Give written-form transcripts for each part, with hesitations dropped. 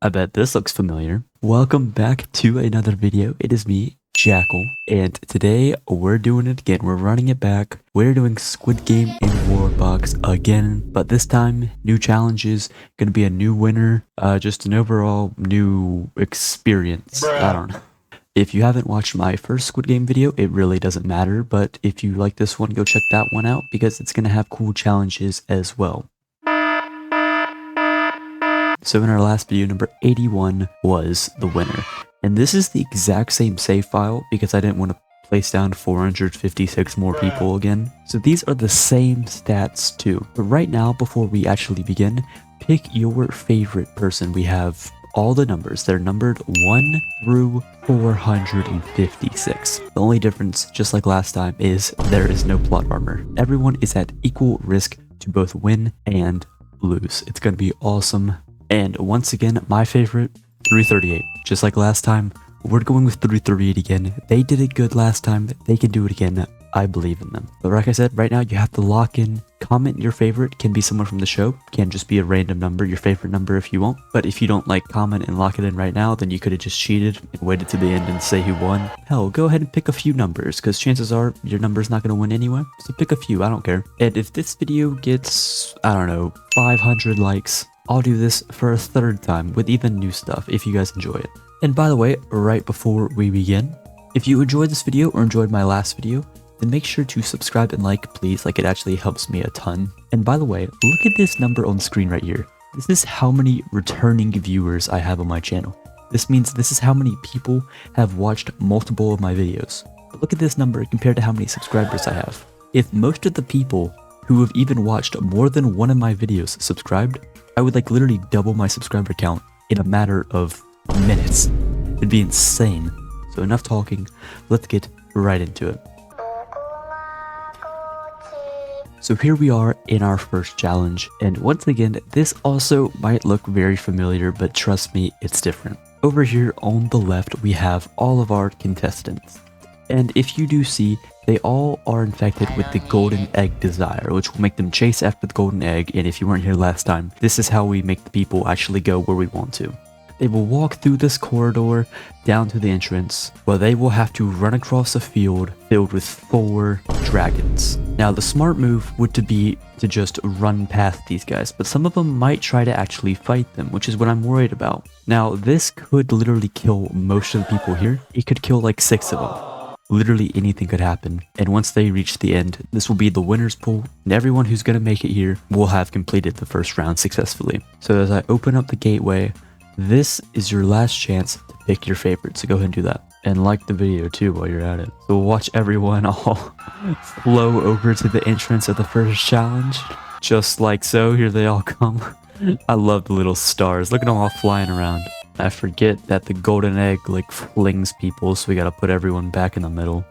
I bet this looks familiar. Welcome back to another video. It is me, Jackal, and today we're doing it again. We're running it back. We're doing Squid Game in WorldBox again, but this time, new challenges, gonna be a new winner, just an overall new experience. I don't know. If you haven't watched my first Squid Game video, it really doesn't matter, but if you like this one, go check that one out because it's gonna have cool challenges as well. So in our last video, number 81 was the winner. And this is the exact same save file because I didn't want to place down 456 more people again. So these are the same stats too. But right now, before we actually begin, pick your favorite person. We have all the numbers. They're numbered 1 through 456. The only difference, just like last time, is there is no plot armor. Everyone is at equal risk to both win and lose. It's going to be awesome. And once again, my favorite, 338. Just like last time, we're going with 338 again. They did it good last time. They can do it again. I believe in them. But like I said, right now you have to lock in. Comment your favorite. Can be someone from the show. Can just be a random number, your favorite number if you want. But if you don't like comment and lock it in right now, then you could have just cheated and waited to the end and say who won. Hell, go ahead and pick a few numbers because chances are your number's not going to win anyway. So pick a few. I don't care. And if this video gets, I don't know, 500 likes, I'll do this for a third time with even new stuff if you guys enjoy it. And by the way, right before we begin, if you enjoyed this video or enjoyed my last video, then make sure to subscribe and like, please. Like, it actually helps me a ton. And by the way, look at this number on screen right here. This is how many returning viewers I have on my channel. This means this is how many people have watched multiple of my videos. But look at this number compared to how many subscribers I have. If most of the people who have even watched more than one of my videos subscribed, I would like literally double my subscriber count in a matter of minutes. It'd be insane. So enough talking, let's get right into it. So here we are in our first challenge, and once again, this also might look very familiar, but trust me, it's different. Over here on the left, we have all of our contestants. And if you do see, they all are infected with the golden egg desire, which will make them chase after the golden egg. And if you weren't here last time, this is how we make the people actually go where we want to. They will walk through this corridor down to the entrance, where they will have to run across a field filled with 4 dragons. Now, the smart move would be to just run past these guys, but some of them might try to actually fight them, which is what I'm worried about. Now, this could literally kill most of the people here. It could kill like 6 of them. Literally anything could happen, and once they reach the end, this will be the winner's pool, and everyone who's going to make it here will have completed the first round successfully. So as I open up the gateway, this is your last chance to pick your favorite, so go ahead and do that. And like the video too while you're at it. So watch everyone all flow over to the entrance of the first challenge. Just like so, here they all come. I love the little stars, look at them all flying around. I forget that the golden egg like flings people, so we gotta put everyone back in the middle.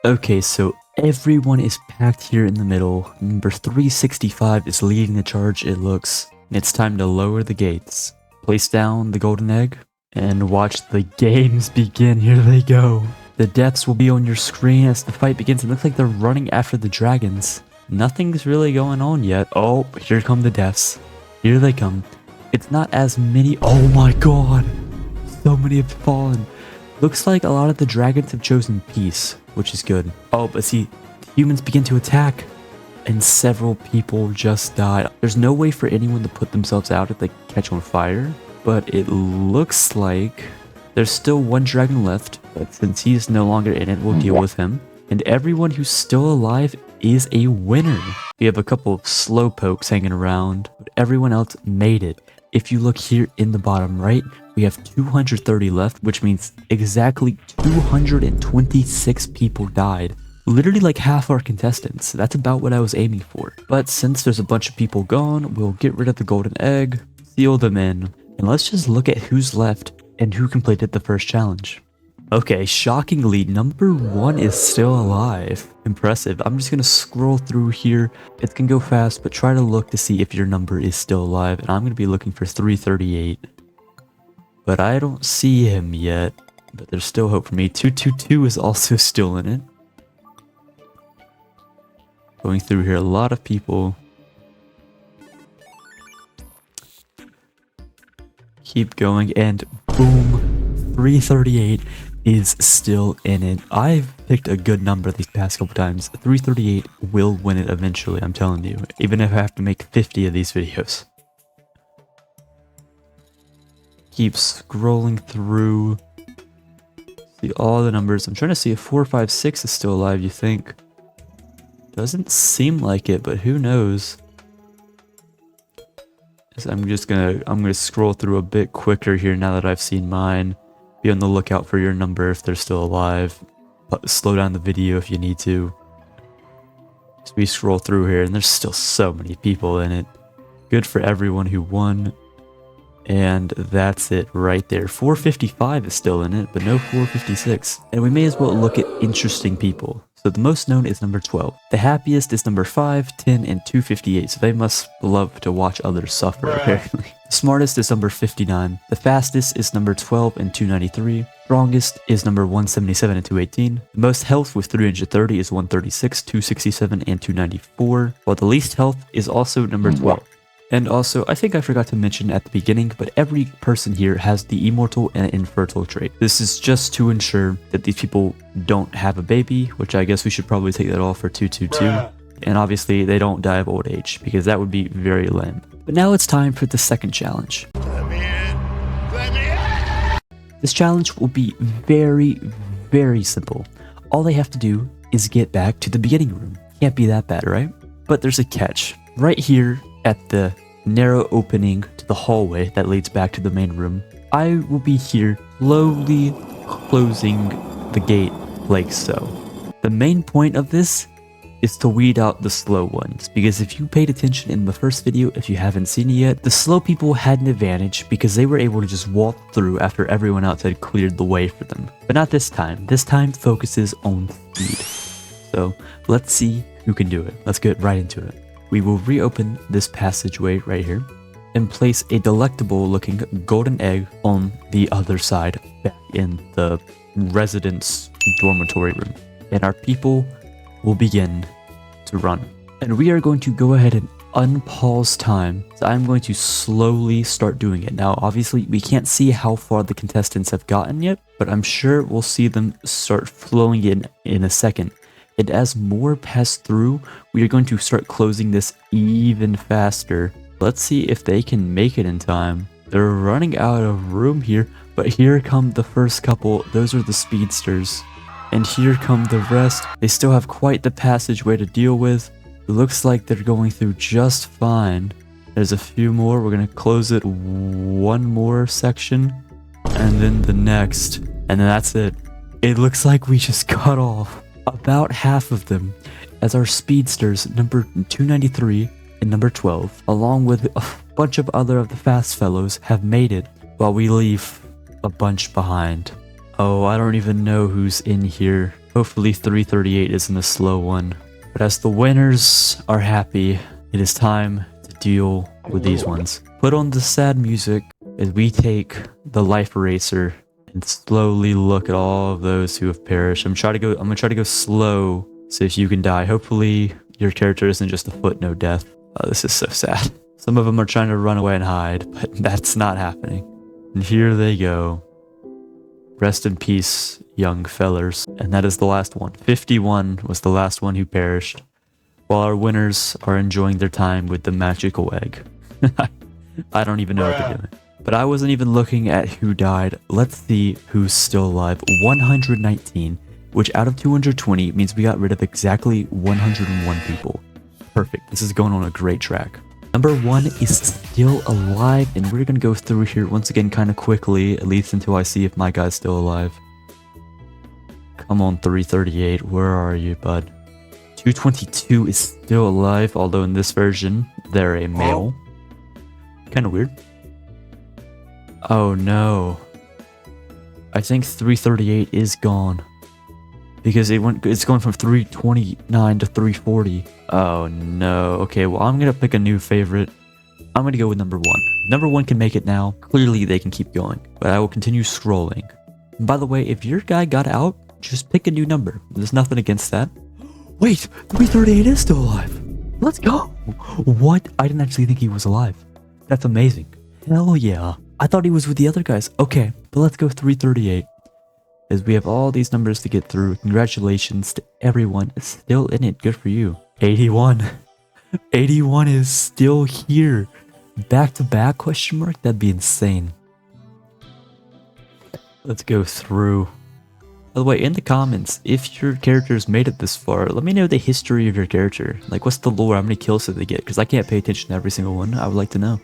Okay, so everyone is packed here in the middle. Number 365 is leading the charge, it looks. It's time to lower the gates. Place down the golden egg and watch the games begin. Here they go. The deaths will be on your screen as the fight begins. It looks like they're running after the dragons. Nothing's really going on yet. Oh, here come the deaths. Here they come. It's not as many. Oh my god. So many have fallen. Looks like a lot of the dragons have chosen peace, which is good. Oh, but see, humans begin to attack. And several people just died. There's no way for anyone to put themselves out if they catch on fire. But it looks like there's still one dragon left. But since he's no longer in it, we'll deal with him. And everyone who's still alive is a winner. We have a couple of slowpokes hanging around, but everyone else made it. If you look here in the bottom right, we have 230 left, which means exactly 226 people died. Literally like half our contestants. That's about what I was aiming for. But since there's a bunch of people gone, we'll get rid of the golden egg, seal them in, and let's just look at who's left and who completed the first challenge. Okay, shockingly, number 1 is still alive. Impressive. I'm just gonna scroll through here. It's gonna go fast, but try to look to see if your number is still alive. And I'm gonna be looking for 338. But I don't see him yet. But there's still hope for me. 222 is also still in it. Going through here, a lot of people. keep going, and boom, 338 is still in it. I've picked a good number these past couple times. 338 will win it eventually, I'm telling you, even if I have to make 50 of these videos. Keep scrolling through, see all the numbers. I'm trying to see if 456 is still alive, you think. Doesn't seem like it, but who knows. So I'm gonna scroll through a bit quicker here now that I've seen mine. Be on the lookout for your number if they're still alive. But slow down the video if you need to. So we scroll through here, and there's still so many people in it. Good for everyone who won. And that's it right there. 455 is still in it, but no 456. And we may as well look at interesting people. So the most known is number 12. The happiest is number 5, 10, and 258. So they must love to watch others suffer, apparently. The smartest is number 59. The fastest is number 12 and 293. Strongest is number 177 and 218. The most health with 330 is 136, 267, and 294. While the least health is also number 12. And also, I think I forgot to mention at the beginning, but every person here has the immortal and infertile trait. This is just to ensure that these people don't have a baby, which I guess we should probably take that off for 222. And obviously, they don't die of old age, because that would be very lame. But now it's time for the second challenge. Let me in. Let me in. This challenge will be very, very simple. All they have to do is get back to the beginning room. Can't be that bad, right? But there's a catch. Right here, at the narrow opening to the hallway that leads back to the main room, I will be here slowly closing the gate like so. The main point of this is to weed out the slow ones, because if you paid attention in the first video, if you haven't seen it yet, the slow people had an advantage because they were able to just walk through after everyone else had cleared the way for them. But not this time. This time focuses on speed. So let's see who can do it. Let's get right into it. We will reopen this passageway right here and place a delectable looking golden egg on the other side back in the residence dormitory room. And our people will begin to run. And we are going to go ahead and unpause time. So I'm going to slowly start doing it. Now, obviously, we can't see how far the contestants have gotten yet, but I'm sure we'll see them start flowing in a second. And as more pass through, we are going to start closing this even faster. Let's see if they can make it in time. They're running out of room here, but here come the first couple. Those are the speedsters. And here come the rest. They still have quite the passageway to deal with. It looks like they're going through just fine. There's a few more. We're going to close it one more section. And then the next. And then that's it. It looks like we just cut off about half of them, as our speedsters number 293 and number 12, along with a bunch of other of the fast fellows, have made it, while we leave a bunch behind. Oh, I don't even know who's in here. Hopefully 338 isn't a slow one. But as the winners are happy, it is time to deal with these ones. Put on the sad music as we take the life eraser and slowly look at all of those who have perished. I'm gonna try to go slow, so if you can die. Hopefully your character isn't just a footnote death. Oh, this is so sad. Some of them are trying to run away and hide, but that's not happening. And here they go. Rest in peace, young fellers. And that is the last one. 51 was the last one who perished, while our winners are enjoying their time with the magical egg. I don't even know what they're doing. But I wasn't even looking at who died. Let's see who's still alive. 119, which out of 220 means we got rid of exactly 101 people. Perfect. This is going on a great track. Number 1 is still alive, and we're going to go through here once again kind of quickly, at least until I see if my guy's still alive. Come on, 338. Where are you, bud? 222 is still alive, although in this version, they're a male. Kind of weird. Oh no. I think 338 is gone. Because it's going from 329 to 340. Oh no. Okay, well I'm gonna pick a new favorite. I'm gonna go with number 1. Number 1 can make it now. Clearly they can keep going. But I will continue scrolling. And by the way, if your guy got out, just pick a new number. There's nothing against that. Wait, 338 is still alive. Let's go. What? I didn't actually think he was alive. That's amazing. Hell yeah. I thought he was with the other guys. Okay, but let's go 338. As we have all these numbers to get through. Congratulations to everyone still in it. Good for you. 81. 81 is still here. Back to back question mark? That'd be insane. Let's go through. By the way, in the comments, if your character's made it this far, let me know the history of your character. Like, what's the lore? How many kills did they get? Because I can't pay attention to every single one. I would like to know.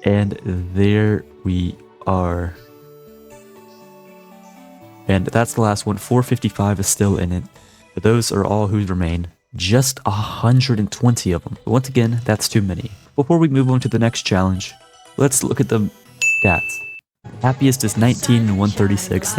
And there we are. And that's the last one. 455 is still in it. But those are all who remain. Just 120 of them. But once again, that's too many. Before we move on to the next challenge, let's look at the stats. Happiest is 19 and 136.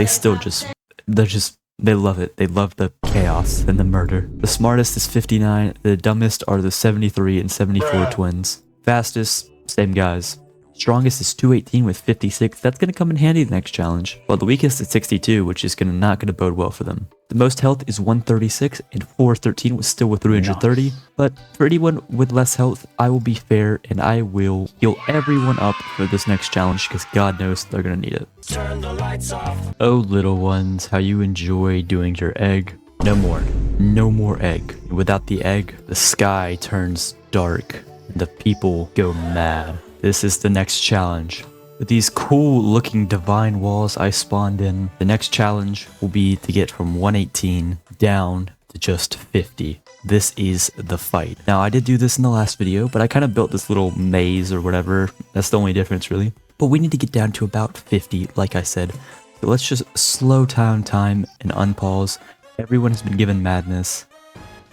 They love it. They love the chaos and the murder. The smartest is 59. The dumbest are the 73 and 74 twins. Fastest, same guys. Strongest is 218 with 56. That's going to come in handy the next challenge. While the weakest is 62, which is not going to bode well for them. The most health is 136 and 413 was still with 330. But for anyone with less health, I will be fair and I will heal everyone up for this next challenge because God knows they're going to need it. Turn the lights off. Oh, little ones, how you enjoy doing your egg. No more. No more egg. Without the egg, the sky turns dark and the people go mad. This is the next challenge. With these cool looking divine walls I spawned in, the next challenge will be to get from 118 down to just 50. This is the fight. Now I did do this in the last video, but I kind of built this little maze or whatever. That's the only difference really. But we need to get down to about 50, like I said. So let's just slow down time and unpause. Everyone has been given madness.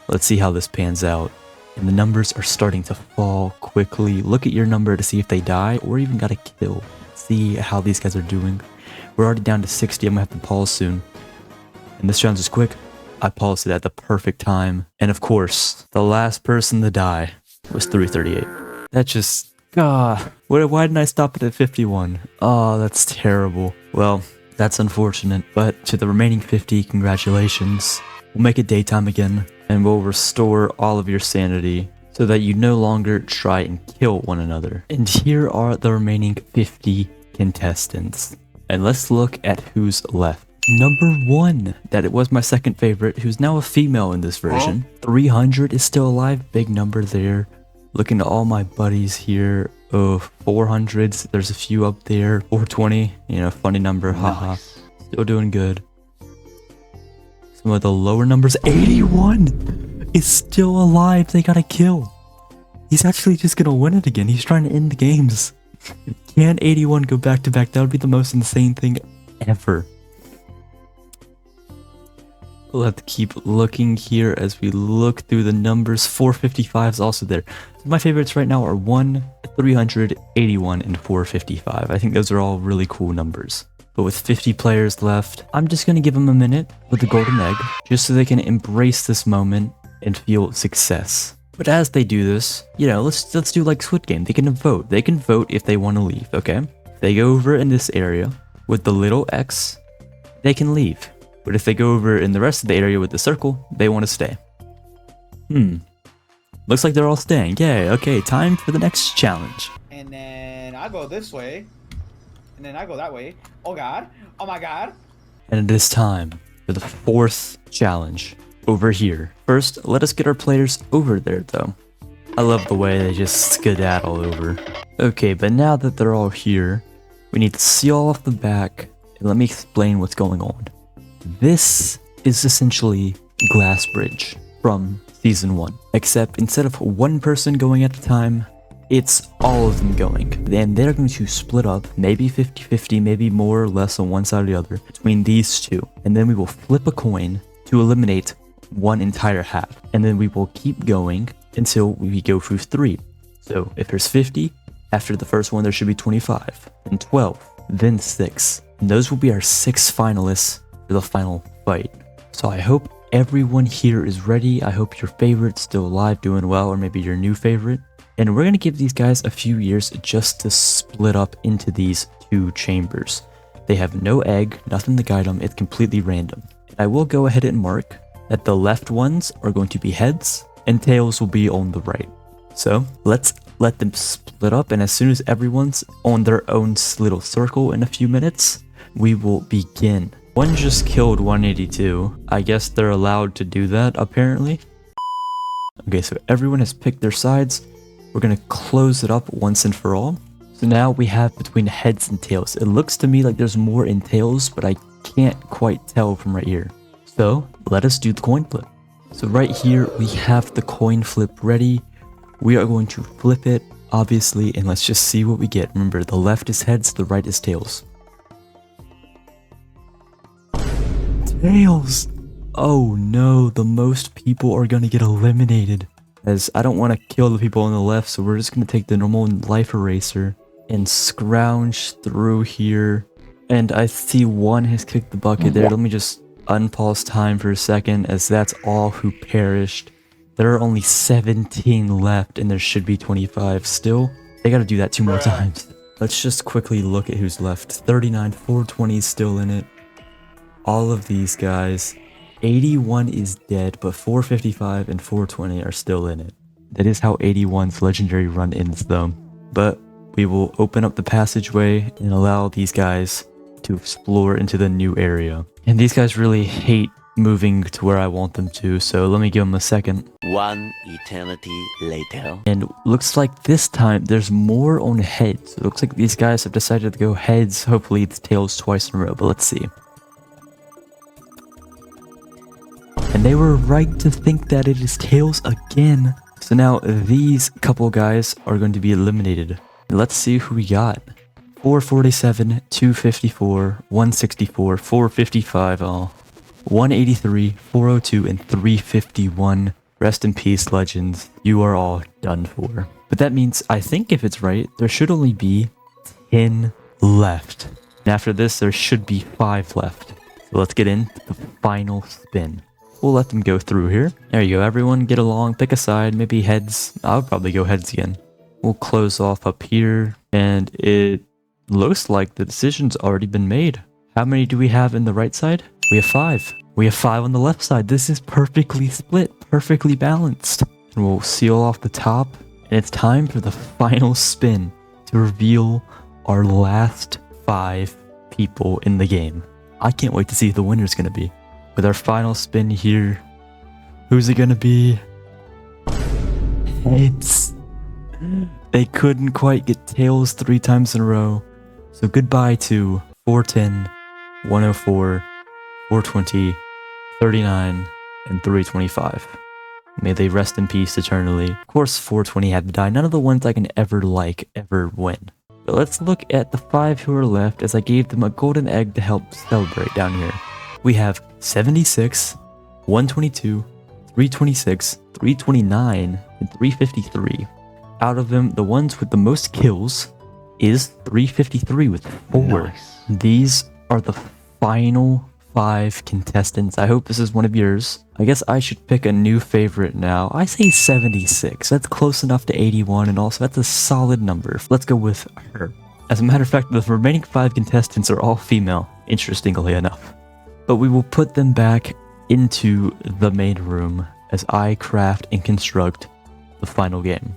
Let's see how this pans out. And the numbers are starting to fall quickly. Look at your number to see if they die or even got a kill. See how these guys are doing. We're already down to 60. I'm gonna have to pause soon. And this challenge is quick. I paused it at the perfect time. And of course, the last person to die was 338. That just... why didn't I stop it at 51? Oh, that's terrible. Well, that's unfortunate. But to the remaining 50, congratulations. We'll make it daytime again. And we'll restore all of your sanity so that you no longer try and kill one another. And here are the remaining 50 contestants. And let's look at who's left. Number 1, that it was my second favorite, who's now a female in this version. 300 is still alive, big number there. Looking at all my buddies here. 400s, there's a few up there. 420, funny number, haha. Still doing good. Some of the lower numbers, 81 is still alive. They got a kill. He's actually just gonna win it again. He's trying to end the games. Can 81 go back to back? That would be the most insane thing ever. We'll have to keep looking here as we look through the numbers. 455 is also there. My favorites right now are 1, 300, 81, and 455. I think those are all really cool numbers. But with 50 players left, I'm just going to give them a minute with the golden egg, just so they can embrace this moment and feel success. But as they do this, let's do like Squid Game. They can vote. They can vote if they want to leave, okay? If they go over in this area with the little X, they can leave. But if they go over in the rest of the area with the circle, they want to stay. Looks like they're all staying. Yay, okay, time for the next challenge. And then I go this way. And then I go that way. Oh god. Oh my god. And it is time for the 4th challenge over here. First, let us get our players over there though. I love the way they just skedaddle over. Okay, but now that they're all here, we need to seal off the back and let me explain what's going on. This is essentially Glass Bridge from Season 1. Except instead of one person going at a time, it's all of them going. And they're going to split up, maybe 50-50, maybe more or less on one side or the other, between these two. And then we will flip a coin to eliminate one entire half. And then we will keep going until we go through 3. So if there's 50, after the first one there should be 25, then 12, then 6. And those will be our 6 finalists for the final fight. So I hope everyone here is ready. I hope your favorite's still alive, doing well, or maybe your new favorite. And we're going to give these guys a few years just to split up into these 2 chambers. They have no egg, nothing to guide them, it's completely random. And I will go ahead and mark that the left ones are going to be heads, and tails will be on the right. So let's let them split up, and as soon as everyone's on their own little circle in a few minutes, we will begin. One just killed 182. I guess they're allowed to do that, apparently. Okay, so everyone has picked their sides. We're gonna close it up once and for all. So now we have between heads and tails. It looks to me like there's more in tails, but I can't quite tell from right here. So let us do the coin flip. So right here, we have the coin flip ready. We are going to flip it, obviously, and let's just see what we get. Remember, the left is heads, the right is tails. Tails! Oh no, the most people are gonna get eliminated. As I don't want to kill the people on the left, so we're just gonna take the normal life eraser and scrounge through here. And I see one has kicked the bucket there. Let me just unpause time for a second, as that's all who perished. There are only 17 left, and there should be 25 still. They gotta do that 2 more times. Let's just quickly look at who's left. 39, 420 is still in it. All of these guys. 81 is dead, but 455 and 420 are still in it. That is how 81's legendary run ends though. But we will open up the passageway and allow these guys to explore into the new area. And these guys really hate moving to where I want them to, so let me give them a second. One eternity later. And looks like this time there's more on heads. It looks like these guys have decided to go heads. Hopefully it's tails twice in a row, but let's see. And they were right to think that it is tails again. So now these couple guys are going to be eliminated. Let's see who we got. 447, 254, 164, 455, 183, 402, and 351. Rest in peace, legends. You are all done for. But that means, I think if it's right, there should only be 10 left. And after this, there should be 5 left. So let's get into the final spin. We'll let them go through here. There you go, everyone get along, pick a side, maybe heads. I'll probably go heads again. We'll close off up here, and it looks like the decision's already been made. How many do we have in the right side? We have 5. We have 5 on the left side. This is perfectly split, perfectly balanced. And we'll seal off the top, and it's time for the final spin to reveal our last 5 people in the game. I can't wait to see who the winner's gonna be. With our final spin here, who's it gonna be? Heads. They couldn't quite get tails 3 times in a row. So goodbye to 410, 104, 420, 39, and 325. May they rest in peace eternally. Of course 420 had to die. None of the ones I can ever win. But let's look at the 5 who are left, as I gave them a golden egg to help celebrate down here. We have 76, 122, 326, 329, and 353. Out of them, the ones with the most kills is 353 with 4. Nice. These are the final 5 contestants. I hope this is one of yours. I guess I should pick a new favorite now. I say 76. That's close enough to 81, and also that's a solid number. Let's go with her. As a matter of fact, the remaining 5 contestants are all female, interestingly enough. But we will put them back into the main room as I craft and construct the final game.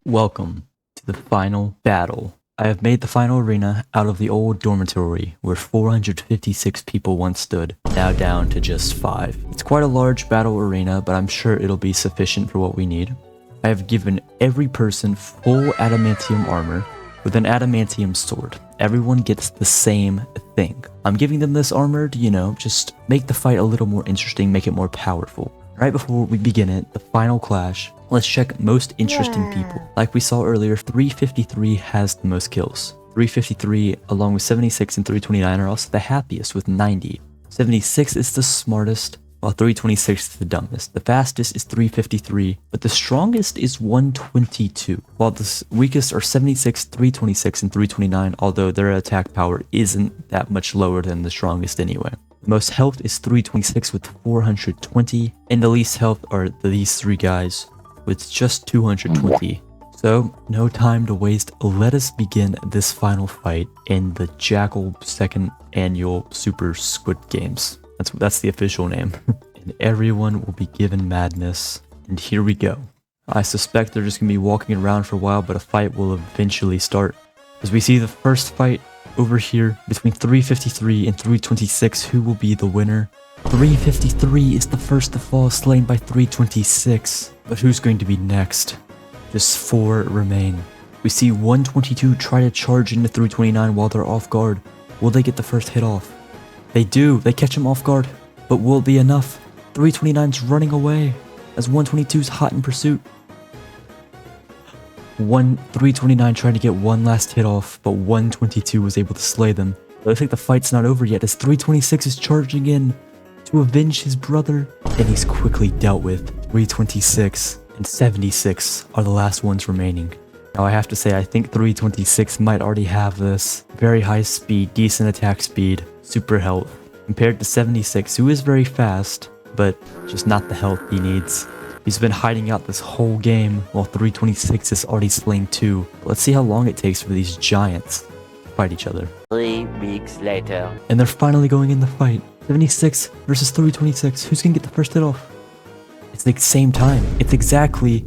Welcome to the final battle. I have made the final arena out of the old dormitory where 456 people once stood, now down to just 5. It's quite a large battle arena, but I'm sure it'll be sufficient for what we need. I have given every person full adamantium armor with an adamantium sword. Everyone gets the same thing. I'm giving them this armor to, just make the fight a little more interesting, make it more powerful. Right before we begin it, the final clash, let's check most interesting people. Like we saw earlier, 353 has the most kills. 353 along with 76 and 329 are also the happiest with 90. 76 is the smartest, while 326 is the dumbest. The fastest is 353, but the strongest is 122. While the weakest are 76, 326, and 329, although their attack power isn't that much lower than the strongest anyway. The most health is 326 with 420, and the least health are these 3 guys with just 220. So, no time to waste, let us begin this final fight in the Jackal 2nd Annual Super Squid Games. That's the official name. and everyone will be given madness. And here we go. I suspect they're just going to be walking around for a while, but a fight will eventually start. As we see the first fight over here between 353 and 326, who will be the winner? 353 is the first to fall, slain by 326. But who's going to be next? Just 4 remain. We see 122 try to charge into 329 while they're off guard. Will they get the first hit off? They do. They catch him off guard. But will it be enough? 329's running away as 122's hot in pursuit. 329 trying to get one last hit off, but 122 was able to slay them. It looks like the fight's not over yet as 326 is charging in to avenge his brother, and he's quickly dealt with. 326 and 76 are the last ones remaining. Now I have to say, I think 326 might already have this. Very high speed, decent attack speed, super health, compared to 76, who is very fast, but just not the health he needs. He's been hiding out this whole game, while 326 is already slain 2. Let's see how long it takes for these giants to fight each other. 3 weeks later. And they're finally going in the fight. 76 versus 326. Who's gonna get the first hit off? It's the same time. It's exactly...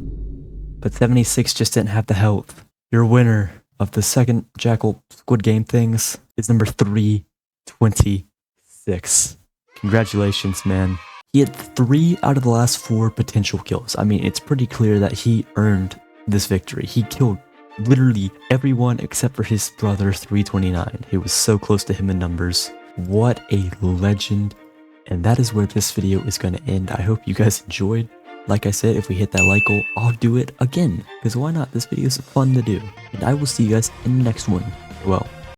But 76 just didn't have the health. Your winner of the second Jackal Squid Game things is number 326. Congratulations, man. He had 3 out of the last 4 potential kills. I mean, it's pretty clear that he earned this victory. He killed literally everyone except for his brother 329. He was so close to him in numbers. What a legend. And that is where this video is going to end. I hope you guys enjoyed. Like I said, if we hit that like goal, I'll do it again. Because why not? This video is fun to do. And I will see you guys in the next one. Well.